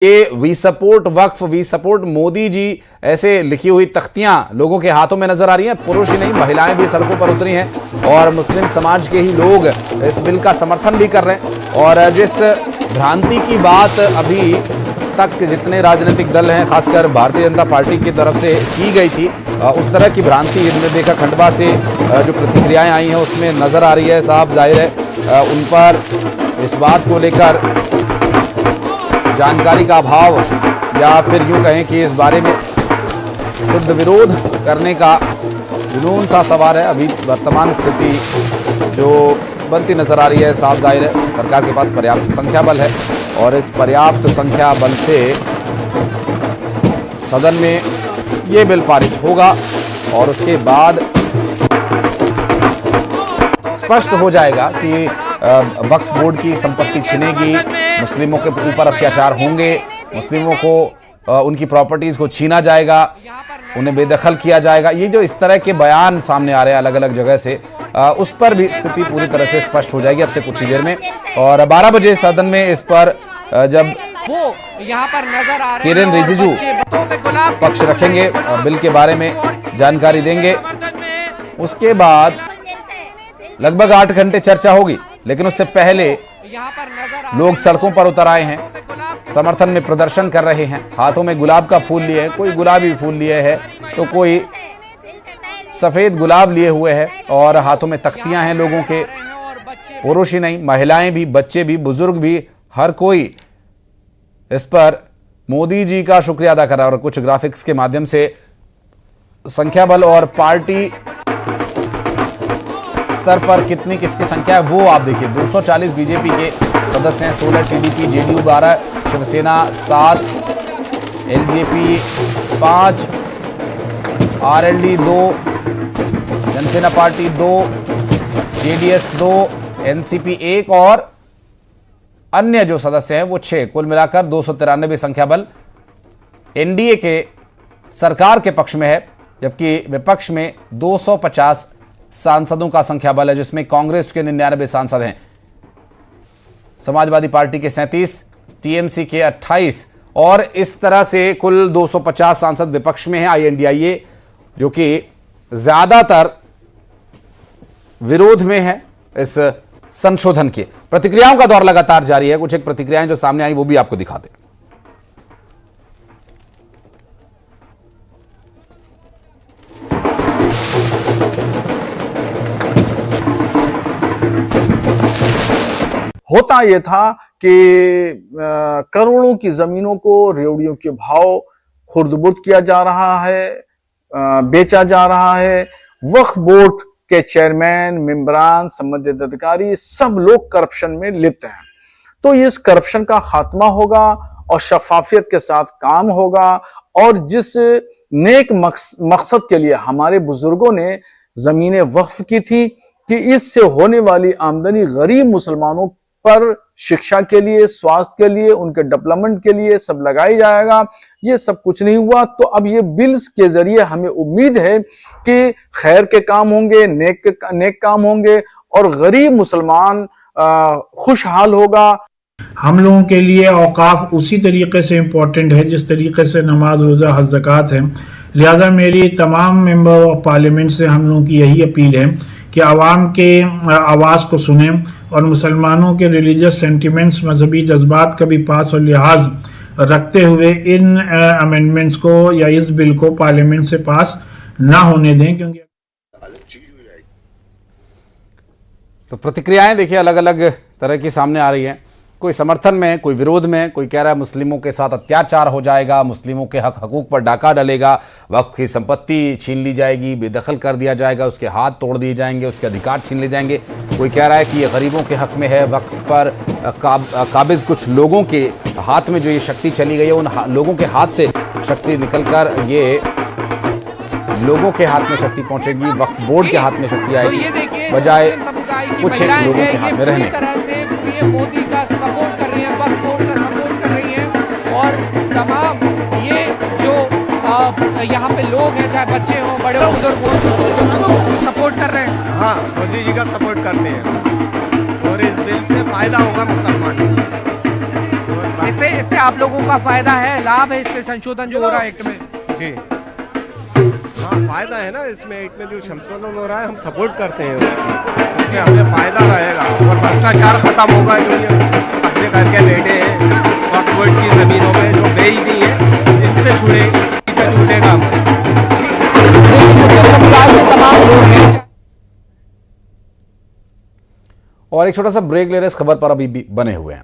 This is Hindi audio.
ये we support Waqf, we support Modi ji ऐसे लिखी हुई तख्तियां लोगों के हाथों में नजर आ रही हैं। पुरुष ही नहीं, महिलाएं भी सड़कों पर उतरी हैं और मुस्लिम समाज के ही लोग इस बिल का समर्थन भी कर रहे हैं। और जिस भ्रांति की बात अभी तक जितने राजनीतिक दल हैं, खासकर भारतीय जनता पार्टी की तरफ से की गई थी, उस तरह की भ्रांति हमने देखा खंडवा से जो प्रतिक्रियाएं आई हैं उसमें नजर आ रही है। साहब जाहिर है उन पर इस बात को लेकर जानकारी का अभाव या फिर यूं कहें कि इस बारे में शुद्ध विरोध करने का जुनून सा सवार है। अभी वर्तमान स्थिति जो बनती नजर आ रही है, साफ जाहिर है सरकार के पास पर्याप्त संख्या बल है और इस पर्याप्त संख्या बल से सदन में ये बिल पारित होगा और उसके बाद स्पष्ट हो जाएगा कि वक्फ बोर्ड की संपत्ति छिनेगी, मुस्लिमों के ऊपर अत्याचार होंगे, मुस्लिमों को उनकी प्रॉपर्टीज को छीना जाएगा, उन्हें बेदखल किया जाएगा। ये जो इस तरह के बयान सामने आ रहे हैं अलग अलग जगह से, उस पर भी स्थिति पूरी तरह से स्पष्ट हो जाएगी अब से कुछ ही देर में। और 12 बजे सदन में इस पर जब वो यहाँ पर नजर आ रहे किरेन रिजिजू पक्ष रखेंगे, बिल के बारे में जानकारी देंगे, उसके बाद लगभग 8 घंटे चर्चा होगी। लेकिन उससे पहले लोग सड़कों पर उतर आए हैं, समर्थन में प्रदर्शन कर रहे हैं, हाथों में गुलाब का फूल लिए हैं, कोई गुलाबी फूल लिए है तो कोई सफेद गुलाब लिए हुए है और हाथों में तख्तियां हैं लोगों के। पुरुष ही नहीं, महिलाएं भी, बच्चे भी, बुजुर्ग भी, हर कोई इस पर मोदी जी का शुक्रिया अदा कर रहा है। और कुछ ग्राफिक्स के माध्यम से संख्या बल और पार्टी स्तर पर कितनी किसकी संख्या है वो आप देखिए। 240 बीजेपी के सदस्य हैं, 16 TDP, JDU 12, Shiv Sena 7, LJP 5, RLD 2, Janasena party 2, JDS 2, NCP 1 और अन्य जो सदस्य हैं वो 6। कुल मिलाकर 293 संख्या बल एनडीए के सरकार के पक्ष में है, जबकि विपक्ष में 250 सांसदों का संख्या बल है, जिसमें कांग्रेस के 99 सांसद हैं, समाजवादी पार्टी के 37, टीएमसी के 28 और इस तरह से कुल 250 सांसद विपक्ष में हैं। आईएनडीआईए जो कि ज्यादातर विरोध में है इस संशोधन के। प्रतिक्रियाओं का दौर लगातार जारी है। कुछ एक प्रतिक्रियाएं जो सामने आई वो भी आपको दिखा दें। होता यह था कि करोड़ों की जमीनों को रेवड़ियों के भाव खुर्द-बुर्द किया जा रहा है, बेचा जा रहा है। वक्फ बोर्ड के चेयरमैन, मेंबरान, संबंधित अधिकारी सब लोग करप्शन में लिप्त हैं। तो इस करप्शन का खात्मा होगा और शफाफियत के साथ काम होगा और जिस नेक मकसद के लिए हमारे बुजुर्गों ने जमीनें वक्फ की थी कि इससे होने वाली आमदनी गरीब मुसलमानों पर शिक्षा के लिए, स्वास्थ्य के लिए, उनके डेवलपमेंट के लिए सब लगाई जाएगा, ये सब कुछ नहीं हुआ। तो अब ये बिल्स के जरिए हमें उम्मीद है कि खैर के काम होंगे, नेक काम होंगे और गरीब मुसलमान खुशहाल होगा। हम लोगों के लिए औकाफ उसी तरीके से इम्पोर्टेंट है जिस तरीके से नमाज, रोज़ा, हज, ज़कात है। लिहाजा मेरी तमाम मेंबर ऑफ पार्लियामेंट से हम लोगों की यही अपील है कि आवाम के आवाज़ को सुने और मुसलमानों के रिलीजियस सेंटिमेंट्स, मजहबी जज्बात का भी पास और लिहाज रखते हुए इन अमेंडमेंट्स को या इस बिल को पार्लियामेंट से पास ना होने दें, क्योंकि तो प्रतिक्रियाएं देखिए अलग अलग तरह की सामने आ रही हैं। कोई समर्थन में, कोई विरोध में, कोई कह रहा है मुस्लिमों के साथ अत्याचार हो जाएगा, मुस्लिमों के हकूक पर डाका डलेगा, वक्फ की संपत्ति छीन ली जाएगी, बेदखल कर दिया जाएगा, उसके हाथ तोड़ दिए जाएंगे, उसके अधिकार छीन ले जाएंगे। कोई कह रहा है कि ये गरीबों के हक में है, वक्फ पर काबिज कुछ लोगों के हाथ में जो ये शक्ति चली गई है, उन लोगों के हाथ से शक्ति निकल कर ये लोगों के हाथ में शक्ति पहुंचेगी, वक्फ बोर्ड के हाथ में शक्ति आएगी बजाय कुछ एक लोगों के हाथ में रहने। तरह से ये मोदी का सपोर्ट कर रही है, वक्फ बोर्ड का सपोर्ट कर रही है और तमाम ये जो यहाँ पे लोग हैं, चाहे बच्चे हों, बड़े हों, बुजुर्ग हों, सपोर्ट कर रहे हैं। हाँ, मोदी जी का सपोर्ट करते हैं और इस बिल से फायदा होगा मुसलमान को। ऐसे इससे आप लोगों का फायदा है, लाभ है इससे संशोधन जो हो रहा है एक्ट में? जी हाँ, फायदा है ना इसमें। एक्ट में जो संशोधन हो रहा है हम सपोर्ट करते हैं उसकी, इससे हमें फायदा रहेगा और भ्रष्टाचार खत्म होगा। जो ये कब्जे करके बैठे हैं वक्फ बोर्ड की जमीनों में जो बेच दी है, इनसे पीछे छूटेगा। मुस्लिम समुदाय के तमाम लोग हैं। और एक छोटा सा ब्रेक ले रहे, इस खबर पर अभी भी बने हुए हैं।